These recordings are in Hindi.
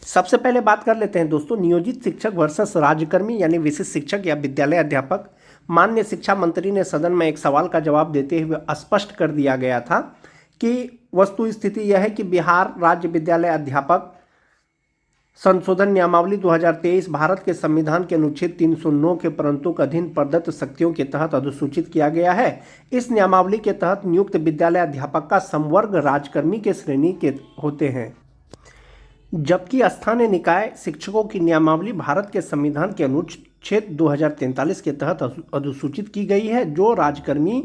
सबसे पहले बात कर लेते हैं दोस्तों नियोजित शिक्षक वर्सेस राज्यकर्मी यानी विशिष्ट शिक्षक या विद्यालय अध्यापक। माननीय शिक्षा मंत्री ने सदन में एक सवाल का जवाब देते हुए स्पष्ट कर दिया गया था कि वस्तु स्थिति यह है कि बिहार राज्य विद्यालय अध्यापक संशोधन नियमावली 2023 भारत के संविधान के अनुच्छेद 309 के परंतु के अधीन प्रदत्त शक्तियों के तहत अधिसूचित किया गया है। इस नियमावली के तहत नियुक्त विद्यालय अध्यापक का संवर्ग राजकर्मी के श्रेणी के होते हैं, जबकि स्थानीय निकाय शिक्षकों की नियमावली भारत के संविधान के अनुच्छेद 2043 के तहत अधिसूचित की गई है, जो राजकर्मी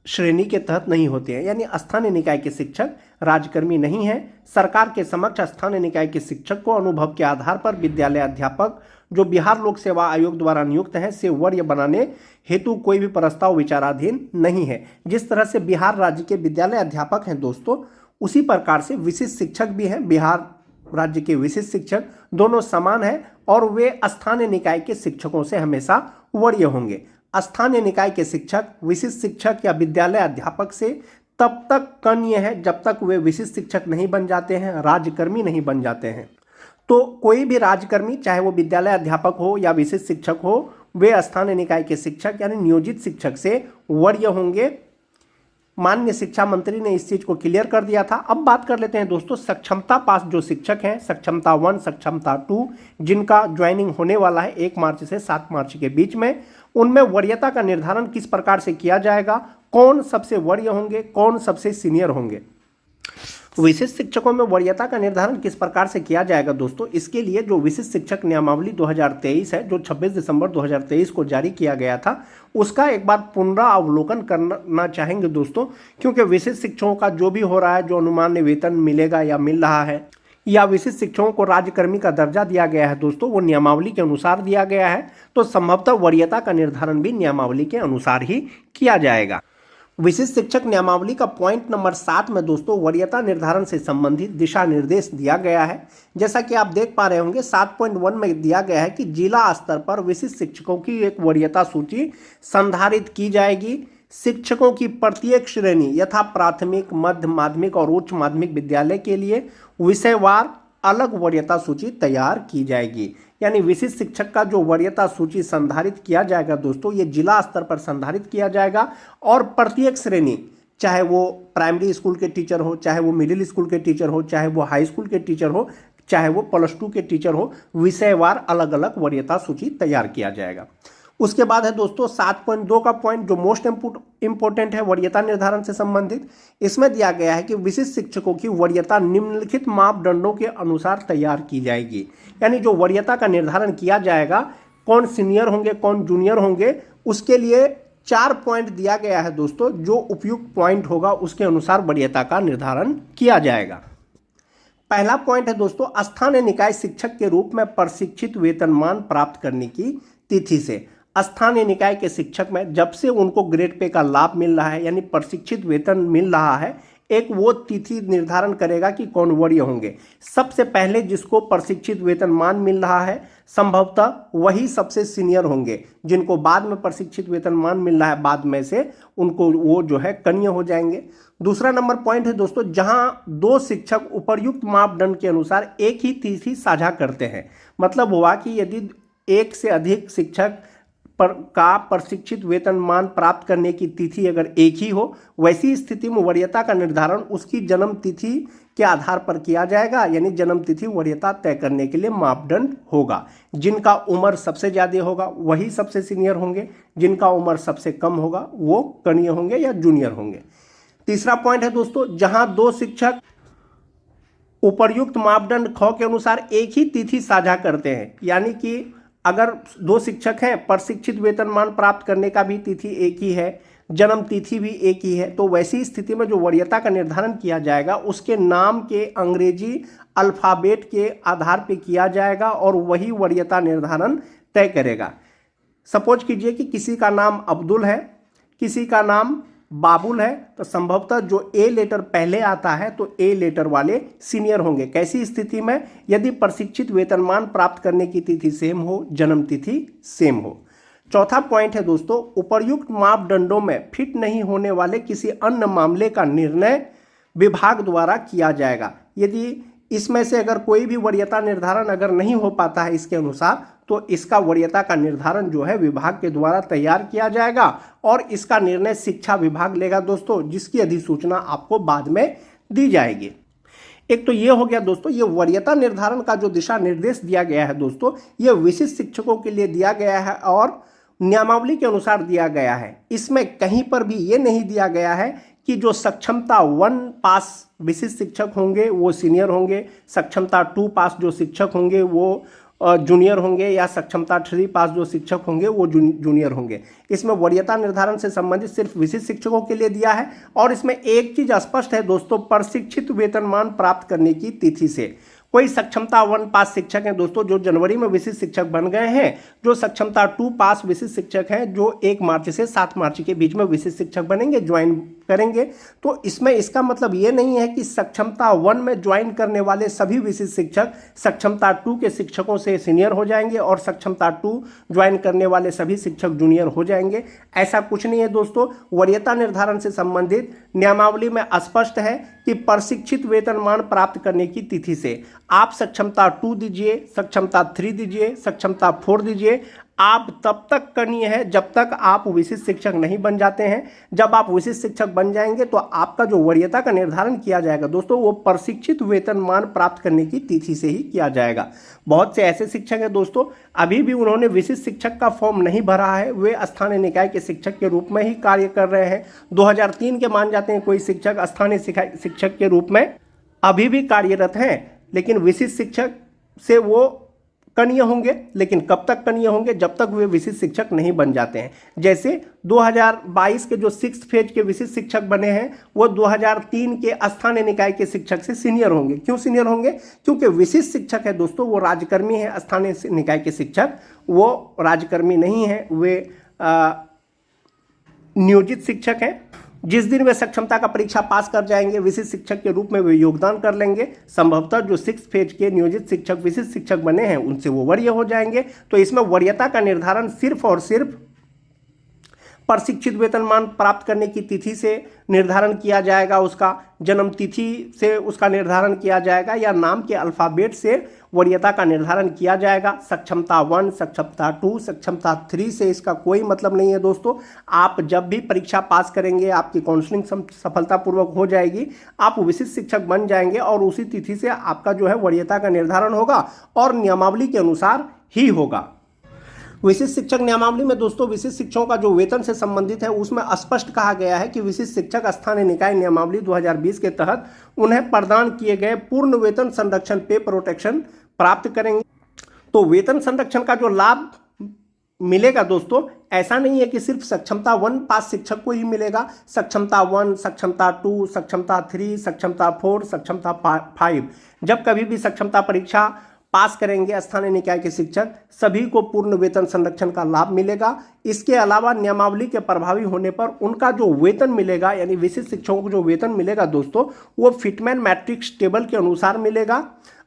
श्रेणी के तहत नहीं होते हैं। यानी स्थानीय निकाय के शिक्षक राजकर्मी नहीं है। सरकार के समक्ष स्थानीय निकाय के शिक्षक को अनुभव के आधार पर विद्यालय अध्यापक जो बिहार लोक सेवा आयोग द्वारा नियुक्त है से वरीय बनाने हेतु कोई भी प्रस्ताव विचाराधीन नहीं है। जिस तरह से बिहार राज्य के विद्यालय अध्यापक हैं दोस्तों, उसी प्रकार से विशिष्ट शिक्षक भी हैं। बिहार राज्य के विशिष्ट शिक्षक दोनों समान हैं और वे स्थानीय निकाय के शिक्षकों से हमेशा वरीय होंगे। स्थानीय निकाय के शिक्षक विशिष्ट शिक्षक या विद्यालय अध्यापक से तब तक कन्य है जब तक वे विशिष्ट शिक्षक नहीं बन जाते हैं, राज्यकर्मी नहीं बन जाते हैं। तो कोई भी राज्यकर्मी, चाहे वो विद्यालय अध्यापक हो या विशिष्ट शिक्षक हो, वे स्थानीय निकाय के शिक्षक यानी नियोजित शिक्षक से वरीय होंगे। माननीय शिक्षा मंत्री ने इस चीज को क्लियर कर दिया था। अब बात कर लेते हैं दोस्तों सक्षमता पास जो शिक्षक हैं, सक्षमता 1, सक्षमता 2, जिनका ज्वाइनिंग होने वाला है 1 मार्च से 7 मार्च के बीच में, उनमें वरीयता का निर्धारण किस प्रकार से किया जाएगा, कौन सबसे वरीय होंगे, कौन सबसे सीनियर होंगे। विशिष्ट शिक्षकों में वरीयता का निर्धारण किस प्रकार से किया जाएगा दोस्तों, इसके लिए जो विशिष्ट शिक्षक नियमावली 2023 है, जो 26 दिसंबर 2023 को जारी किया गया था, उसका एक बार पुनरावलोकन करना चाहेंगे दोस्तों, क्योंकि विशिष्ट शिक्षकों का जो भी हो रहा है, जो अनुमान्य वेतन मिलेगा या मिल रहा है, या विशिष्ट शिक्षकों को राज्यकर्मी का दर्जा दिया गया है दोस्तों, वो नियमावली के अनुसार दिया गया है। तो संभवतः वरीयता का निर्धारण भी नियमावली के अनुसार ही किया जाएगा। विशिष्ट शिक्षक नियमावली का पॉइंट नंबर 7 में दोस्तों वरीयता निर्धारण से संबंधित दिशा निर्देश दिया गया है। जैसा कि आप देख पा रहे होंगे 7.1 में दिया गया है कि जिला स्तर पर विशिष्ट शिक्षकों की एक वरीयता सूची संधारित की जाएगी। शिक्षकों की प्रत्येक श्रेणी यथा प्राथमिक, मध्य माध्यमिक और उच्च माध्यमिक विद्यालय के लिए विषयवार अलग वरीयता सूची तैयार की जाएगी। यानी विशिष्ट शिक्षक का जो वरीयता सूची संधारित किया जाएगा दोस्तों, ये जिला स्तर पर संधारित किया जाएगा और प्रत्येक श्रेणी, चाहे वो प्राइमरी स्कूल के टीचर हो, चाहे वो मिडिल स्कूल के टीचर हो, चाहे वो हाई स्कूल के टीचर हो, चाहे वो +2 के टीचर हो, विषयवार अलग अलग वरीयता सूची तैयार किया जाएगा। उसके बाद है दोस्तों 7.2 का पॉइंट जो मोस्ट इंपोर्टेंट है वरीयता निर्धारण से संबंधित। इसमें दिया गया है कि विशिष्ट शिक्षकों की वरीयता निम्नलिखित मापदंडों के अनुसार तैयार की जाएगी। यानी जो वरीयता का निर्धारण किया जाएगा, कौन सीनियर होंगे, कौन जूनियर होंगे, उसके लिए 4 पॉइंट दिया गया है दोस्तों। जो उपयुक्त पॉइंट होगा उसके अनुसार वरीयता का निर्धारण किया जाएगा। पहला पॉइंट है दोस्तों स्थानीय निकाय शिक्षक के रूप में प्रशिक्षित वेतनमान प्राप्त करने की तिथि से। स्थानीय निकाय के शिक्षक में जब से उनको ग्रेड पे का लाभ मिल रहा है, यानी प्रशिक्षित वेतन मिल रहा है, एक वो तिथि निर्धारण करेगा कि कौन वरीय होंगे। सबसे पहले जिसको प्रशिक्षित वेतनमान मिल रहा है संभवतः वही सबसे सीनियर होंगे। जिनको बाद में प्रशिक्षित वेतनमान मिल रहा है, बाद में से उनको वो जो है कन्या हो जाएंगे। दूसरा नंबर पॉइंट है दोस्तों जहां 2 शिक्षक उपर्युक्त मापदंड के अनुसार एक ही तिथि साझा करते हैं। मतलब हुआ कि यदि एक से अधिक शिक्षक का प्रशिक्षित वेतनमान प्राप्त करने की तिथि अगर एक ही हो, वैसी स्थिति में वरीयता का निर्धारण उसकी जन्म तिथि के आधार पर किया जाएगा। यानी जन्म तिथि वरीयता तय करने के लिए मापदंड होगा। जिनका उम्र सबसे ज़्यादा होगा वही सबसे सीनियर होंगे, जिनका उम्र सबसे कम होगा वो कनियर होंगे या जूनियर होंगे। तीसरा पॉइंट है दोस्तों जहां 2 शिक्षक उपर्युक्त मापदंड ख के अनुसार एक ही तिथि साझा करते हैं। यानी कि अगर 2 शिक्षक हैं, प्रशिक्षित वेतनमान प्राप्त करने का भी तिथि एक ही है, जन्म तिथि भी एक ही है, तो वैसी स्थिति में जो वरीयता का निर्धारण किया जाएगा उसके नाम के अंग्रेजी अल्फ़ाबेट के आधार पर किया जाएगा और वही वरीयता निर्धारण तय करेगा। सपोज कीजिए कि किसी का नाम अब्दुल है, किसी का नाम बाबुल है, तो संभवतः जो ए लेटर पहले आता है तो ए लेटर वाले सीनियर होंगे। कैसी स्थिति में? यदि प्रशिक्षित वेतनमान प्राप्त करने की तिथि सेम हो, जन्म तिथि सेम हो। चौथा पॉइंट है दोस्तों उपर्युक्त मापदंडों में फिट नहीं होने वाले किसी अन्य मामले का निर्णय विभाग द्वारा किया जाएगा। यदि इसमें से अगर कोई भी वरीयता निर्धारण अगर नहीं हो पाता है इसके अनुसार, तो इसका वरीयता का निर्धारण जो है विभाग के द्वारा तैयार किया जाएगा और इसका निर्णय शिक्षा विभाग लेगा दोस्तों, जिसकी अधिसूचना आपको बाद में दी जाएगी। एक तो ये हो गया दोस्तों, ये वरीयता निर्धारण का जो दिशा निर्देश दिया गया है दोस्तों, ये विशिष्ट शिक्षकों के लिए दिया गया है और नियमावली के अनुसार दिया गया है। इसमें कहीं पर भी ये नहीं दिया गया है कि जो सक्षमता 1 पास विशिष्ट शिक्षक होंगे वो सीनियर होंगे, सक्षमता 2 पास जो शिक्षक होंगे वो जूनियर होंगे, या सक्षमता 3 पास जो शिक्षक होंगे वो जूनियर होंगे। इसमें वरीयता निर्धारण से संबंधित सिर्फ विशिष्ट शिक्षकों के लिए दिया है। और इसमें एक चीज स्पष्ट है दोस्तों, प्रशिक्षित वेतनमान प्राप्त करने की तिथि से। कोई सक्षमता 1 पास शिक्षक हैं दोस्तों जो जनवरी में विशिष्ट शिक्षक बन गए हैं, जो सक्षमता 2 पास विशिष्ट शिक्षक हैं जो 1 मार्च से 7 मार्च के बीच में विशिष्ट शिक्षक बनेंगे, ज्वाइन करेंगे। तो इसमें इसका मतलब ये नहीं है कि सक्षमता 1 में ज्वाइन करने वाले सभी विशिष्ट शिक्षक सक्षमता 2 के शिक्षकों से सीनियर हो जाएंगे और सक्षमता 2 ज्वाइन करने वाले सभी शिक्षक जूनियर हो जाएंगे। ऐसा कुछ नहीं है दोस्तों। वरीयता निर्धारण से संबंधित नियमावली में स्पष्ट है कि प्रशिक्षित वेतनमान प्राप्त करने की तिथि से आप सक्षमता 2 दीजिए, सक्षमता 3 दीजिए, सक्षमता 4 दीजिए, आप तब तक करनी है जब तक आप विशिष्ट शिक्षक नहीं बन जाते हैं। जब आप विशिष्ट शिक्षक बन जाएंगे तो आपका जो वरीयता का निर्धारण किया जाएगा दोस्तों, वो प्रशिक्षित वेतनमान प्राप्त करने की तिथि से ही किया जाएगा। बहुत से ऐसे शिक्षक हैं दोस्तों, अभी भी उन्होंने विशिष्ट शिक्षक का फॉर्म नहीं भरा है, वे स्थानीय निकाय के शिक्षक के रूप में ही कार्य कर रहे हैं। 2003 के मान जाते हैं कोई शिक्षक स्थानीय शिक्षक के रूप में अभी भी कार्यरत हैं, लेकिन विशिष्ट शिक्षक से वो कनीय होंगे। लेकिन कब तक कनीय होंगे? जब तक वे विशिष्ट शिक्षक नहीं बन जाते हैं। जैसे 2022 के जो 6th फेज के विशिष्ट शिक्षक बने हैं वो 2003 के स्थानीय निकाय के शिक्षक से सीनियर होंगे। क्यों सीनियर होंगे? क्योंकि विशिष्ट शिक्षक है दोस्तों वो राज्यकर्मी है, स्थानीय निकाय के शिक्षक वो राज्यकर्मी नहीं है, वे नियोजित शिक्षक हैं। जिस दिन वे सक्षमता का परीक्षा पास कर जाएंगे विशिष्ट शिक्षक के रूप में वे योगदान कर लेंगे। संभवतः जो 6th फेज के नियोजित शिक्षक विशिष्ट शिक्षक बने हैं उनसे वो वरीय हो जाएंगे। तो इसमें वरीयता का निर्धारण सिर्फ और सिर्फ प्रशिक्षित वेतनमान प्राप्त करने की तिथि से निर्धारण किया जाएगा, उसका जन्म तिथि से उसका निर्धारण किया जाएगा, या नाम के अल्फ़ाबेट से वरीयता का निर्धारण किया जाएगा। सक्षमता 1, सक्षमता 2, सक्षमता 3 से इसका कोई मतलब नहीं है दोस्तों। आप जब भी परीक्षा पास करेंगे, आपकी काउंसलिंग सफलतापूर्वक हो जाएगी, आप विशिष्ट शिक्षक बन जाएंगे और उसी तिथि से आपका जो है वरीयता का निर्धारण होगा और नियमावली के अनुसार ही होगा। विशिष्ट शिक्षक नियमावली में दोस्तों विशिष्ट शिक्षकों का जो वेतन से संबंधित है उसमें स्पष्ट कहा गया है कि विशिष्ट शिक्षक स्थानीय निकाय नियमावली 2020 के तहत उन्हें प्रदान किए गए पूर्ण वेतन संरक्षण पे प्रोटेक्शन प्राप्त करेंगे। तो वेतन संरक्षण का जो लाभ मिलेगा दोस्तों, ऐसा नहीं है कि सिर्फ सक्षमता 1 पास शिक्षक को ही मिलेगा। सक्षमता 1, सक्षमता 2, सक्षमता 3, सक्षमता 4, सक्षमता 5, जब कभी भी सक्षमता परीक्षा पास करेंगे स्थानीय निकाय के शिक्षक, सभी को पूर्ण वेतन संरक्षण का लाभ मिलेगा। इसके अलावा नियमावली के प्रभावी होने पर उनका जो वेतन मिलेगा, यानी विशिष्ट शिक्षकों को जो वेतन मिलेगा दोस्तों, वो फिटमैन मैट्रिक्स टेबल के अनुसार मिलेगा।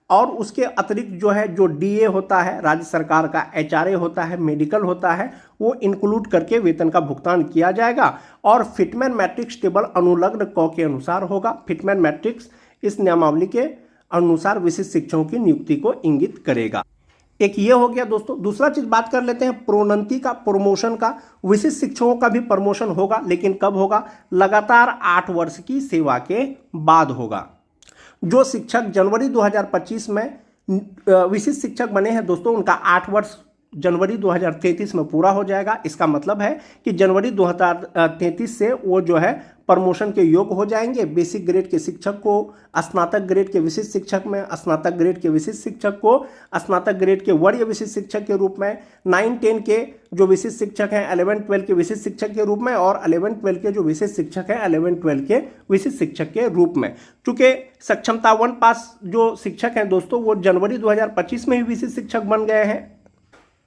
और उसके अतिरिक्त जो है, जो डीए होता है राज्य सरकार का, एचआरए होता है, मेडिकल होता है, वो इंक्लूड करके वेतन का भुगतान किया जाएगा। और फिटमैन मैट्रिक्स टेबल अनुलग्न क के अनुसार होगा। फिटमैन मैट्रिक्स इस नियमावली के अनुसार विशिष्ट शिक्षकों की नियुक्ति को इंगित करेगा। एक ये हो गया दोस्तों। दूसरा चीज बात कर लेते हैं प्रोन्नति का, प्रमोशन का। विशिष्ट शिक्षकों का भी प्रमोशन होगा, लेकिन कब होगा? लगातार 8 वर्ष की सेवा के बाद होगा। जो शिक्षक जनवरी 2025 में विशिष्ट शिक्षक बने हैं दोस्तों, उनका 8 वर्ष जनवरी 2033 में पूरा हो जाएगा। इसका मतलब है कि जनवरी 2033 से वो जो है प्रमोशन के योग्य हो जाएंगे। बेसिक ग्रेड के शिक्षक को स्नातक ग्रेड के विशिष्ट शिक्षक में, स्नातक ग्रेड के विशिष्ट शिक्षक को स्नातक ग्रेड के वरीय विशिष्ट शिक्षक के रूप में, 9-10 के जो विशिष्ट शिक्षक हैं 11-12 के विशिष्ट शिक्षक के रूप में, और 11-12 के जो विशिष्ट शिक्षक हैं 11-12 के विशिष्ट शिक्षक के रूप में। चूंकि सक्षमता 1 पास जो शिक्षक हैं दोस्तों, वो जनवरी 2025 में ही विशिष्ट शिक्षक बन गए हैं,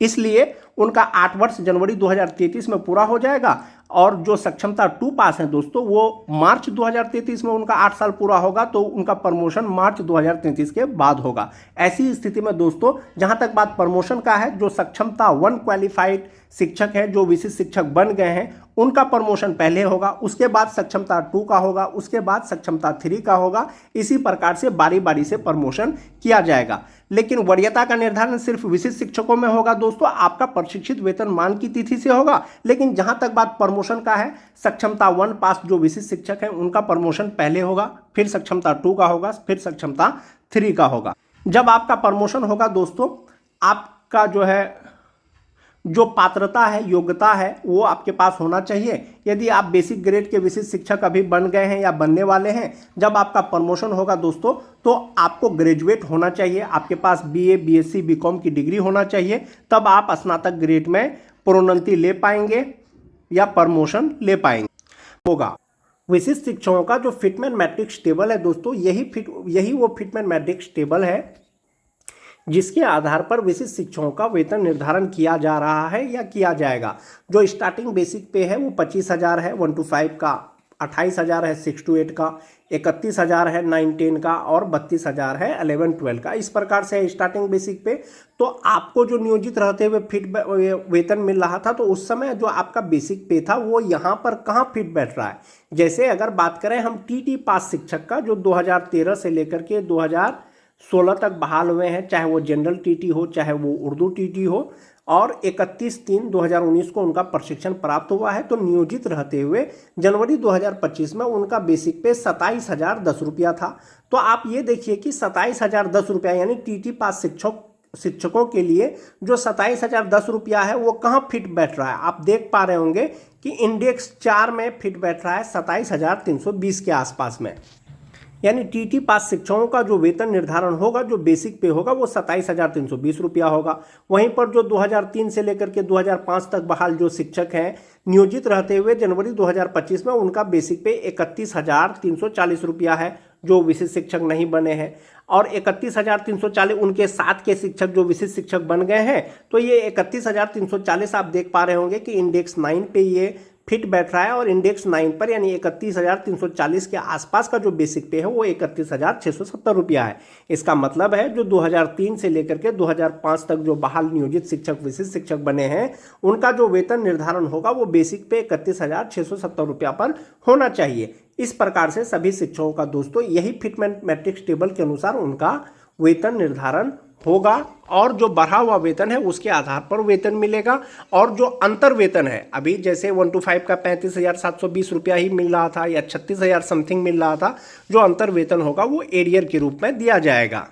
इसलिए उनका 8 वर्ष जनवरी 2033 में पूरा हो जाएगा। और जो सक्षमता 2 पास हैं दोस्तों वो मार्च 2033 में उनका 8 साल पूरा होगा, तो उनका प्रमोशन मार्च 2033 के बाद होगा। ऐसी स्थिति में दोस्तों जहां तक बात प्रमोशन का है, जो सक्षमता 1 क्वालिफाइड शिक्षक है, जो विशिष्ट शिक्षक बन गए हैं, उनका प्रमोशन पहले होगा, उसके बाद सक्षमता 2 का होगा, उसके बाद सक्षमता 3 का होगा। इसी प्रकार से बारी बारी से प्रमोशन किया जाएगा। लेकिन वरीयता का निर्धारण सिर्फ विशिष्ट शिक्षकों में होगा दोस्तों, आपका प्रशिक्षित वेतनमान की तिथि से होगा। लेकिन जहां तक बात प्रमोशन का है, सक्षमता 1 पास जो विशिष्ट शिक्षक हैं उनका प्रमोशन पहले होगा, फिर सक्षमता 2 का होगा, फिर सक्षमता 3 का होगा। जब आपका प्रमोशन होगा दोस्तों, आपका जो पात्रता है, योग्यता है, वो आपके पास होना चाहिए। यदि आप बेसिक ग्रेड के विशिष्ट शिक्षक अभी बन गए हैं या बनने वाले हैं, जब आपका प्रमोशन होगा दोस्तों तो आपको ग्रेजुएट होना चाहिए, आपके पास बीए, बीएससी, बीकॉम की डिग्री होना चाहिए, तब आप स्नातक ग्रेड में प्रोन्नति ले पाएंगे या प्रमोशन ले पाएंगे होगा। विशिष्ट शिक्षकों का जो फिटमेंट मैट्रिक्स टेबल है दोस्तों, यही वो फिटमेंट मैट्रिक्स टेबल है जिसके आधार पर विशिष्ट शिक्षकों का वेतन निर्धारण किया जा रहा है या किया जाएगा। जो स्टार्टिंग बेसिक पे है वो 25,000 है, 1 to 5 का 28,000 है, 6 to 8 का 31,000 है, 9-10 का, और 32,000 है 11-12 का। इस प्रकार से स्टार्टिंग बेसिक पे। तो आपको जो नियोजित रहते हुए फिट वेतन मिल रहा था, तो उस समय जो आपका बेसिक पे था वो यहाँ पर कहाँ फिट बैठ रहा है। जैसे अगर बात करें हम टी पास शिक्षक का, जो 2013 से लेकर के 2016 तक बहाल हुए हैं, चाहे वो जनरल टीटी हो, चाहे वो उर्दू टीटी हो, और 31/3/2019 को उनका प्रशिक्षण प्राप्त हुआ है। तो नियोजित रहते हुए जनवरी 2025 में उनका बेसिक पे 27,010 रुपया था। तो आप ये देखिए कि 27,010 रुपया यानी टीटी पास शिक्षकों के लिए जो 27,010 रुपया है वो कहाँ फिट बैठ रहा है। आप देख पा रहे होंगे कि इंडेक्स 4 में फिट बैठ रहा है 27,320 के आसपास में। यानी टीटी पास शिक्षकों का जो वेतन निर्धारण होगा, जो बेसिक पे होगा, वो 27,320 रुपया होगा। वहीं पर जो 2003 से लेकर के 2005 तक बहाल जो शिक्षक हैं नियोजित रहते हुए जनवरी 2025 में, उनका बेसिक पे 31,340 रुपया है, जो विशिष्ट शिक्षक नहीं बने हैं। और 31,340 उनके साथ के शिक्षक जो विशिष्ट शिक्षक बन गए हैं, तो ये 31,340 आप देख पा रहे होंगे कि इंडेक्स 9 पे ये फिट बैठ रहा है, और इंडेक्स 9 पर यानी 31,340 के आसपास का जो बेसिक पे है वो 31,670 रुपया है। इसका मतलब है जो 2003 से लेकर के 2005 तक जो बहाल नियोजित शिक्षक विशिष्ट शिक्षक बने हैं, उनका जो वेतन निर्धारण होगा वो बेसिक पे 31,670 रुपया पर होना चाहिए। इस प्रकार से सभी शिक्षकों का दोस्तों यही फिटमेंट मैट्रिक्स टेबल के अनुसार उनका वेतन निर्धारण होगा, और जो बढ़ा हुआ वेतन है उसके आधार पर वेतन मिलेगा। और जो अंतर वेतन है, अभी जैसे 1 to 5 का 35,720 रुपया ही मिल रहा था या 36,000 समथिंग मिल रहा था, जो अंतर वेतन होगा वो एरियर के रूप में दिया जाएगा।